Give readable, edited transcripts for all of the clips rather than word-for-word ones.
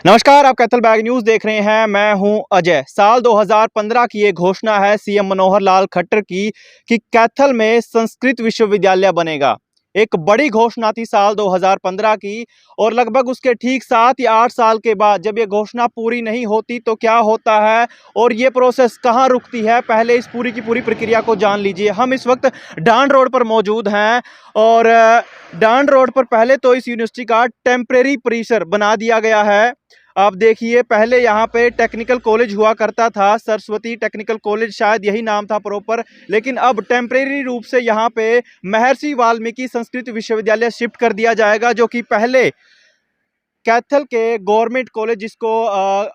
नमस्कार, आप Kaithal bag news देख रहे हैं। मैं हूं अजय। साल 2015 की ये घोषणा है सीएम मनोहर लाल खट्टर की कि कैथल में संस्कृत विश्वविद्यालय बनेगा। एक बड़ी घोषणा थी साल 2015 की, और लगभग उसके ठीक 7 या 8 साल के बाद जब ये घोषणा पूरी नहीं होती तो क्या होता है और ये प्रोसेस कहां रुकती है, पहले इस पूरी की पूरी प्रक्रिया को जान लीजिए। हम इस वक्त डांड रोड पर मौजूद हैं और डांड रोड पर पहले तो इस यूनिवर्सिटी का टेम्परेरी परिसर बना दिया गया है। आप देखिए, पहले यहाँ पे टेक्निकल कॉलेज हुआ करता था, सरस्वती टेक्निकल कॉलेज शायद यही नाम था प्रॉपर, लेकिन अब टेम्परेरी रूप से यहाँ पे महर्षि वाल्मीकि संस्कृत विश्वविद्यालय शिफ्ट कर दिया जाएगा, जो कि पहले कैथल के गवर्नमेंट कॉलेज, जिसको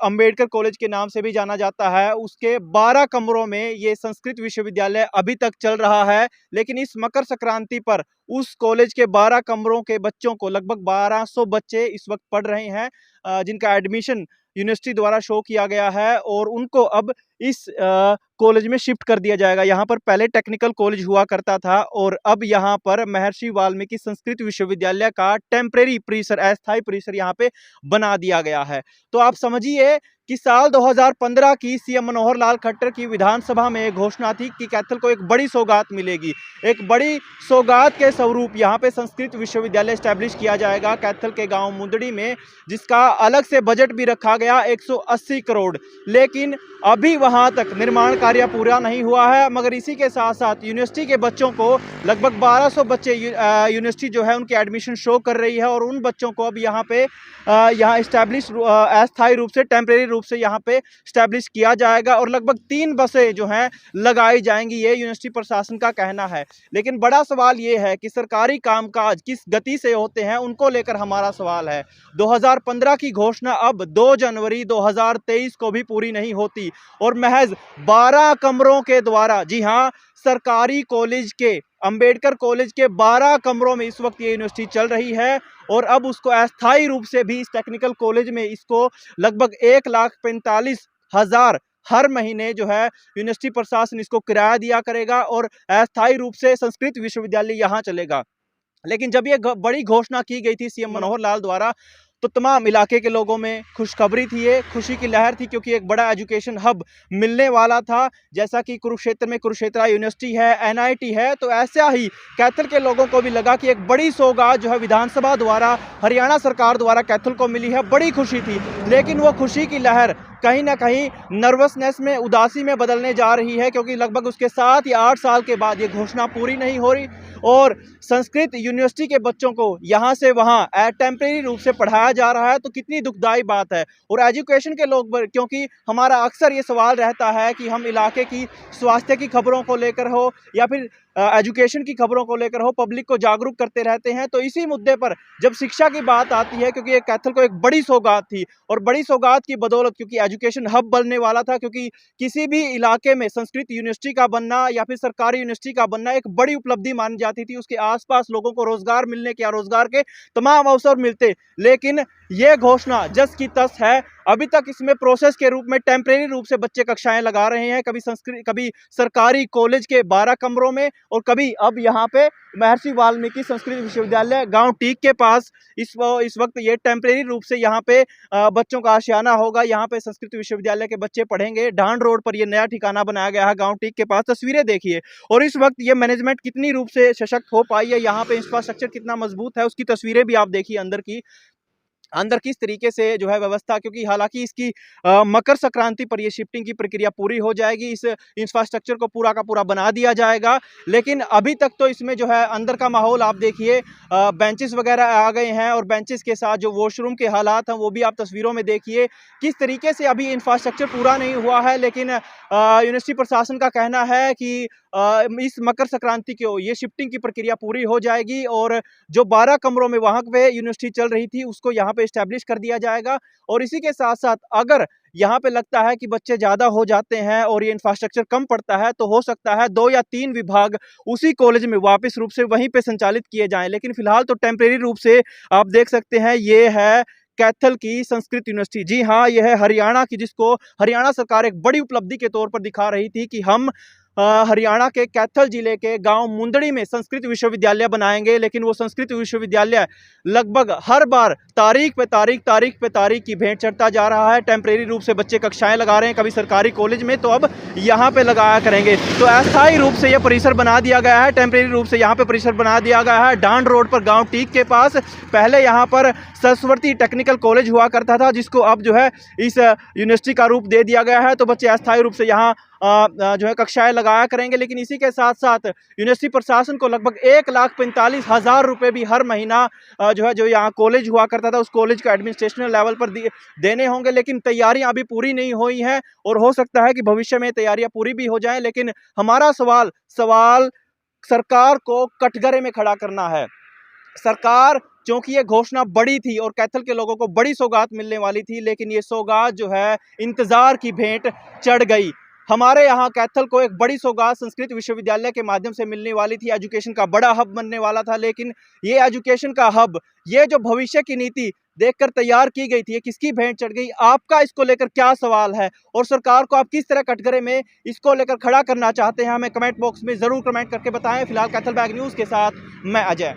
अंबेडकर कॉलेज के नाम से भी जाना जाता है, उसके 12 कमरों में ये संस्कृत विश्वविद्यालय अभी तक चल रहा है। लेकिन इस मकर संक्रांति पर उस कॉलेज के 12 कमरों के बच्चों को, लगभग 1200 बच्चे इस वक्त पढ़ रहे हैं, जिनका एडमिशन यूनिवर्सिटी द्वारा शो किया गया है, और उनको अब इस कॉलेज में शिफ्ट कर दिया जाएगा। यहाँ पर पहले टेक्निकल कॉलेज हुआ करता था और अब यहाँ पर महर्षि वाल्मीकि संस्कृत विश्वविद्यालय का टेम्परेरी परिसर, अस्थायी परिसर यहाँ पे बना दिया गया है। तो आप समझिए कि साल 2015 की सीएम मनोहर लाल खट्टर की विधानसभा में एक घोषणा थी कि कैथल को एक बड़ी सौगात मिलेगी। एक बड़ी सौगात के स्वरूप यहाँ पे संस्कृत विश्वविद्यालय स्टैब्लिश किया जाएगा कैथल के गांव मुंदड़ी में, जिसका अलग से बजट भी रखा गया 180 करोड़। लेकिन अभी वहां तक निर्माण कार्य पूरा नहीं हुआ है। मगर इसी के साथ साथ यूनिवर्सिटी के बच्चों को, लगभग 1200 बच्चे यूनिवर्सिटी जो है उनके एडमिशन शो कर रही है, और उन बच्चों को अब यहाँ पे यहाँ स्टैब्लिश अस्थायी रूप से, टेम्परेरी रूप से यहाँ पे स्टैब्लिश किया जाएगा, और लगभग 3 बसें जो हैं लगाई जाएंगी, ये यूनिवर्सिटी प्रशासन का कहना है। लेकिन बड़ा सवाल ये है कि सरकारी कामकाज किस गति से होते हैं, उनको लेकर हमारा सवाल है। 2015 की घोषणा अब 2 जनवरी 2023 को भी पूरी नहीं होती, और महज 12 कमरों के द्वारा, जी हाँ, सरकारी कॉलेज के, अंबेडकर कॉलेज के 12 कमरों में इस वक्त ये यूनिवर्सिटी चल रही है, और अब उसको अस्थायी रूप से भी इस टेक्निकल कॉलेज में इसको लगभग 1,45,000 हर महीने जो है यूनिवर्सिटी प्रशासन इसको किराया दिया करेगा, और अस्थायी रूप से संस्कृत विश्वविद्यालय यहाँ चलेगा। लेकिन जब ये बड़ी घोषणा की गई थी सीएम मनोहर लाल द्वारा, तो तमाम इलाके के लोगों में खुशखबरी थी, ये खुशी की लहर थी, क्योंकि एक बड़ा एजुकेशन हब मिलने वाला था। जैसा कि कुरुक्षेत्र में कुरुक्षेत्र यूनिवर्सिटी है, एनआईटी है, तो ऐसा ही कैथल के लोगों को भी लगा कि एक बड़ी सौगात जो है विधानसभा द्वारा, हरियाणा सरकार द्वारा कैथल को मिली है। बड़ी खुशी थी, लेकिन वो खुशी की लहर कहीं ना कहीं नर्वसनेस में, उदासी में बदलने जा रही है, क्योंकि लगभग उसके 7 या 8 साल के बाद ये घोषणा पूरी नहीं हो रही, और संस्कृत यूनिवर्सिटी के बच्चों को यहाँ से वहाँ टेम्परेरी रूप से पढ़ाया जा रहा है। तो कितनी दुखदाई बात है। और एजुकेशन के लोग, क्योंकि हमारा अक्सर ये सवाल रहता है कि हम इलाके की स्वास्थ्य की खबरों को लेकर हो या फिर एजुकेशन की खबरों को लेकर हो, पब्लिक को जागरूक करते रहते हैं। तो इसी मुद्दे पर जब शिक्षा की बात आती है, क्योंकि ये कैथल को एक बड़ी सौगात थी, और बड़ी सौगात की बदौलत, क्योंकि एजुकेशन हब बनने वाला था, क्योंकि किसी भी इलाके में संस्कृत यूनिवर्सिटी का बनना या फिर सरकारी यूनिवर्सिटी का बनना एक बड़ी उपलब्धि मानी जाती थी। उसके आसपास लोगों को रोजगार मिलने के या रोजगार के तमाम अवसर मिलते। लेकिन यह घोषणा जस की तस है। अभी तक इसमें प्रोसेस के रूप में टेम्परेरी रूप से बच्चे कक्षाएं लगा रहे हैं, कभी संस्कृत, कभी सरकारी कॉलेज के 12 कमरों में, और कभी अब यहाँ पे महर्षि वाल्मीकि संस्कृत विश्वविद्यालय गांव टीक के पास इस वक्त ये टेम्परेरी रूप से यहाँ पे बच्चों का आशियाना होगा। यहाँ पे संस्कृत विश्वविद्यालय के बच्चे पढ़ेंगे। डांड रोड पर ये नया ठिकाना बनाया गया है गांव टीक के पास। तस्वीरें देखिए, और इस वक्त ये मैनेजमेंट कितनी रूप से सशक्त हो पाई है, यहाँ पे इंफ्रास्ट्रक्चर कितना मजबूत है, उसकी तस्वीरें भी आप देखिए अंदर किस तरीके से जो है व्यवस्था, क्योंकि हालांकि इसकी मकर संक्रांति पर ये शिफ्टिंग की प्रक्रिया पूरी हो जाएगी, इस इंफ्रास्ट्रक्चर को पूरा का पूरा बना दिया जाएगा। लेकिन अभी तक तो इसमें जो है अंदर का माहौल आप देखिए, बेंचेस वगैरह आ गए हैं, और बेंचेस के साथ जो वॉशरूम के हालात हैं वो भी आप तस्वीरों में देखिए किस तरीके से अभी इंफ्रास्ट्रक्चर पूरा नहीं हुआ है। लेकिन यूनिवर्सिटी प्रशासन का कहना है कि इस मकर संक्रांति को ये शिफ्टिंग की प्रक्रिया पूरी हो जाएगी, और जो 12 कमरों में वहां पे यूनिवर्सिटी चल रही थी उसको यहाँ पे एस्टैब्लिश कर दिया जाएगा। और इसी के साथ साथ अगर यहाँ पे लगता है कि बच्चे ज्यादा हो जाते हैं और ये इंफ्रास्ट्रक्चर कम पड़ता है, तो हो सकता है 2 या 3 विभाग उसी कॉलेज में वापस रूप से वहीं पे संचालित किए जाएं। लेकिन फिलहाल तो टेम्परेरी रूप से आप देख सकते हैं, ये है कैथल की संस्कृत यूनिवर्सिटी। जी हाँ, यह है हरियाणा की, जिसको हरियाणा सरकार एक बड़ी उपलब्धि के तौर पर दिखा रही थी कि हम हरियाणा के कैथल जिले के गांव मुंदड़ी में संस्कृत विश्वविद्यालय बनाएंगे। लेकिन वो संस्कृत विश्वविद्यालय लगभग हर बार तारीख पे तारीख की भेंट चढ़ता जा रहा है। टेम्परेरी रूप से बच्चे कक्षाएं लगा रहे हैं, कभी सरकारी कॉलेज में, तो अब यहाँ पे लगाया करेंगे। तो अस्थायी रूप से यह परिसर बना दिया गया है, टेम्परेरी रूप से यहाँ पे परिसर बना दिया गया है डांड रोड पर, गांव टीक के पास। पहले यहाँ पर सरस्वती टेक्निकल कॉलेज हुआ करता था, जिसको अब जो है इस यूनिवर्सिटी का रूप दे दिया गया है। तो बच्चे अस्थायी रूप से यहाँ जो है कक्षाएं लगाया करेंगे। लेकिन इसी के साथ साथ यूनिवर्सिटी प्रशासन को लगभग 1,45,000 रुपये भी हर महीना जो यहाँ कॉलेज हुआ करता था उस कॉलेज का एडमिनिस्ट्रेशनल लेवल पर देने होंगे। लेकिन तैयारियां अभी पूरी नहीं हुई हैं और हो सकता है कि भविष्य में तैयारियां पूरी भी हो जाएं। लेकिन हमारा सवाल सरकार को कटघरे में खड़ा करना है। सरकार, क्योंकि ये घोषणा बड़ी थी और कैथल के लोगों को बड़ी सौगात मिलने वाली थी, लेकिन ये सौगात जो है इंतजार की भेंट चढ़ गई। हमारे यहाँ कैथल को एक बड़ी सौगात संस्कृत विश्वविद्यालय के माध्यम से मिलने वाली थी, एजुकेशन का बड़ा हब बनने वाला था। लेकिन ये एजुकेशन का हब, ये जो भविष्य की नीति देखकर तैयार की गई थी, ये किसकी भेंट चढ़ गई? आपका इसको लेकर क्या सवाल है और सरकार को आप किस तरह कटघरे में इसको लेकर खड़ा करना चाहते हैं? हमें कमेंट बॉक्स में जरूर कमेंट करके बताएं। फिलहाल कैथल बैग न्यूज़ के साथ मैं अजय।